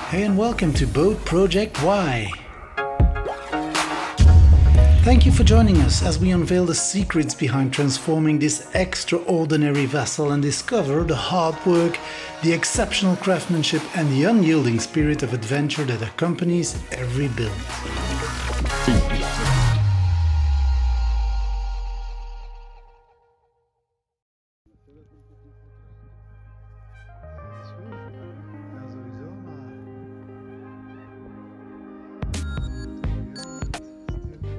Hey and welcome to BoatProjectY. Thank you for joining us as we unveil the secrets behind transforming this extraordinary vessel and discover the hard work, the exceptional craftsmanship and the unyielding spirit of adventure that accompanies every build.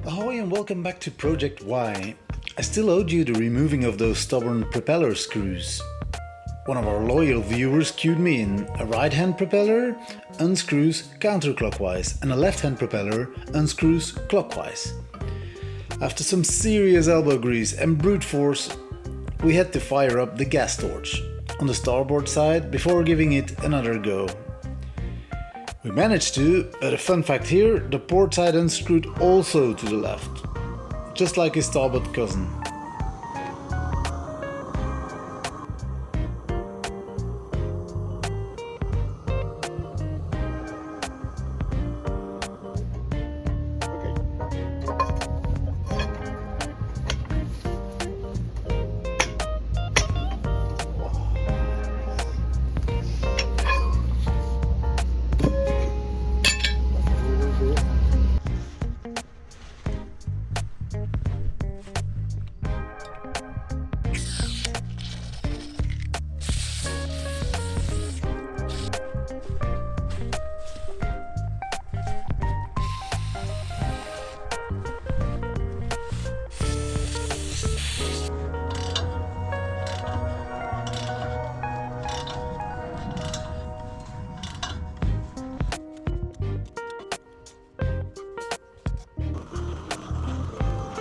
Ahoy and welcome back to Project Y. I still owed you the removing of those stubborn propeller screws. One of our loyal viewers cued me in: a right-hand propeller unscrews counterclockwise and a left-hand propeller unscrews clockwise. After some serious elbow grease and brute force, we had to fire up the gas torch on the starboard side before giving it another go. We managed to, but a fun fact here, the port side unscrewed also to the left, just like his starboard cousin.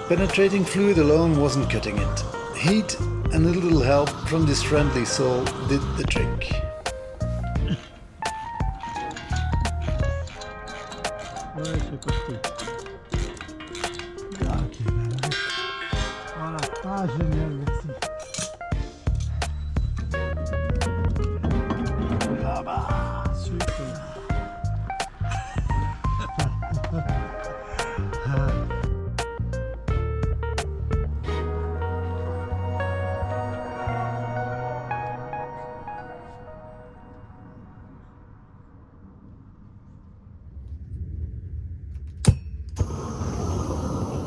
Penetrating fluid alone wasn't cutting it. Heat and a little help from this friendly soul did the trick.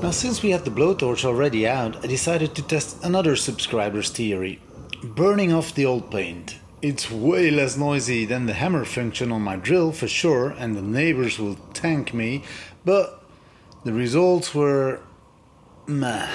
Now, since we had the blowtorch already out, I decided to test another subscriber's theory: burning off the old paint. It's way less noisy than the hammer function on my drill for sure, and the neighbors will thank me, but the results were meh.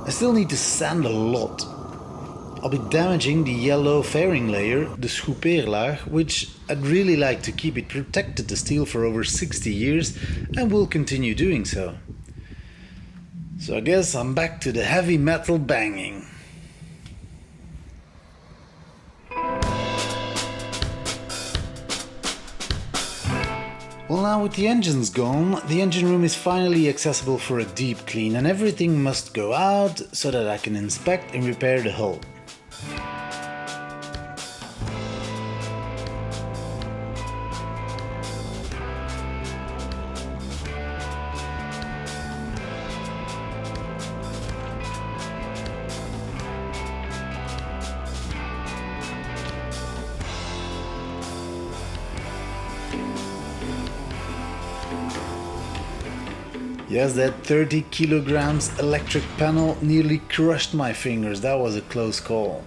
I still need to sand a lot. I'll be damaging the yellow fairing layer, the schoupeerlaag, which I'd really like to keep. It protected the steel for over 60 years and will continue doing so. So I guess I'm back to the heavy metal banging. Well, now with the engines gone, the engine room is finally accessible for a deep clean, and everything must go out so that I can inspect and repair the hull. Yes, that 30 kilograms electric panel nearly crushed my fingers. That was a close call.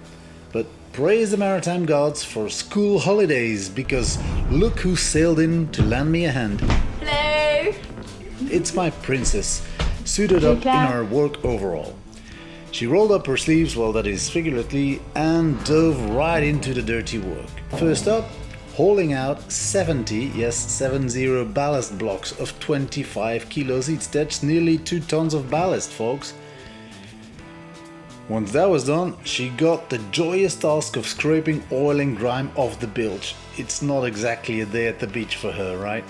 But praise the maritime gods for school holidays, because look who sailed in to lend me a hand. Hello! It's my princess, suited up in her work overall. She rolled up her sleeves, well, that is figuratively, and dove right into the dirty work. First up, hauling out 70, yes 70 ballast blocks of 25 kilos each. That's nearly 2 tons of ballast, folks. Once that was done, she got the joyous task of scraping oil and grime off the bilge. It's not exactly a day at the beach for her, right?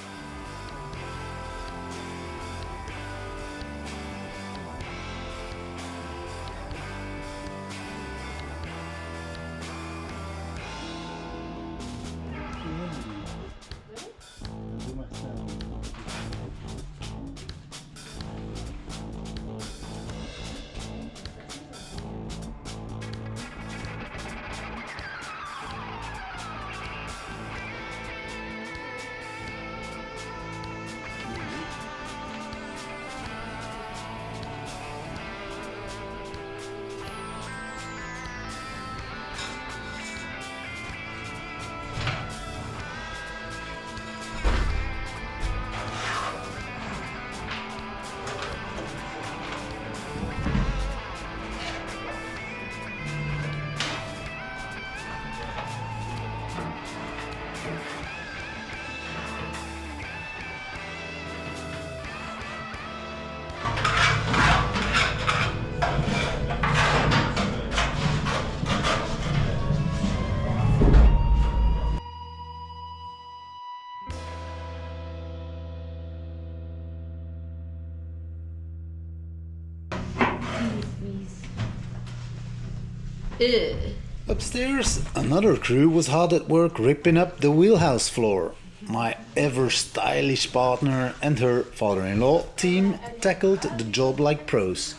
Upstairs, another crew was hard at work ripping up the wheelhouse floor. My ever stylish partner and her father-in-law team tackled the job like pros.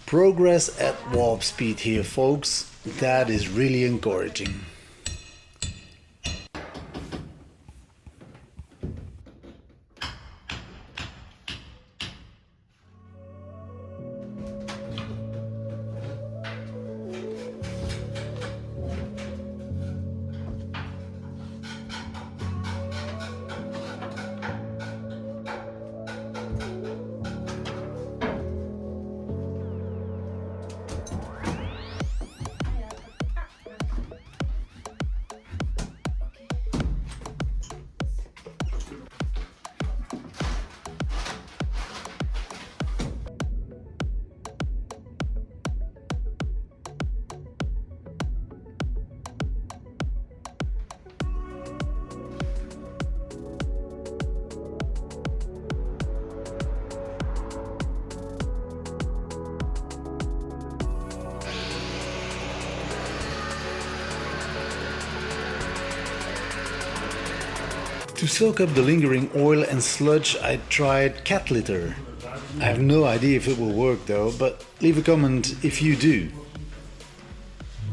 Progress at warp speed here, folks. That is really encouraging. To soak up the lingering oil and sludge, I tried cat litter. I have no idea if it will work though, but leave a comment if you do.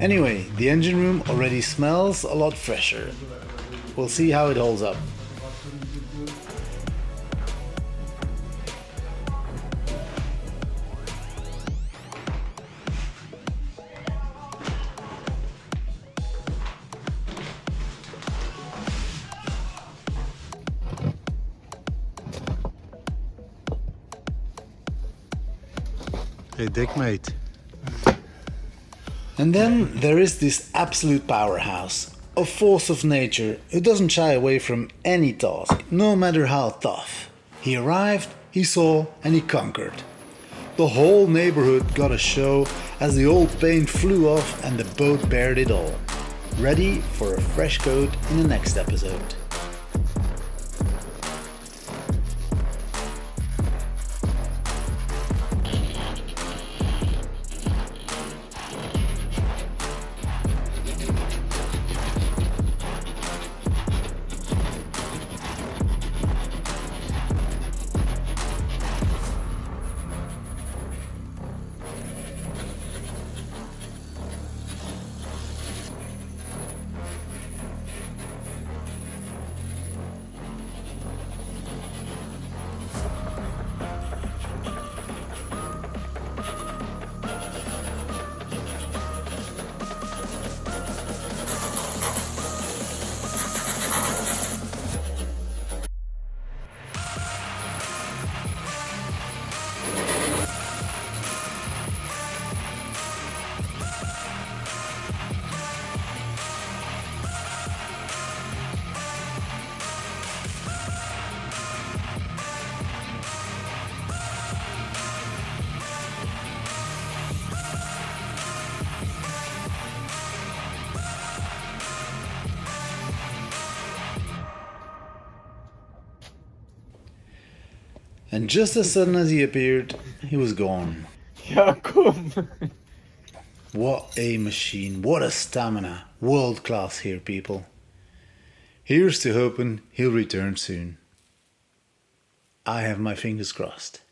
Anyway, the engine room already smells a lot fresher. We'll see how it holds up. Hey, deckmate. And then there is this absolute powerhouse, a force of nature who doesn't shy away from any task, no matter how tough. He arrived, he saw, and he conquered. The whole neighborhood got a show as the old paint flew off and the boat bared it all. Ready for a fresh coat in the next episode. And just as sudden as he appeared, he was gone. Ja, komm. What a machine, what a stamina. World class here, people. Here's to hoping he'll return soon. I have my fingers crossed.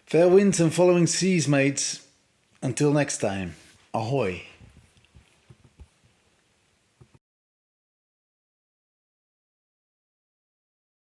Fair winds and following seas, mates. Until next time, ahoy.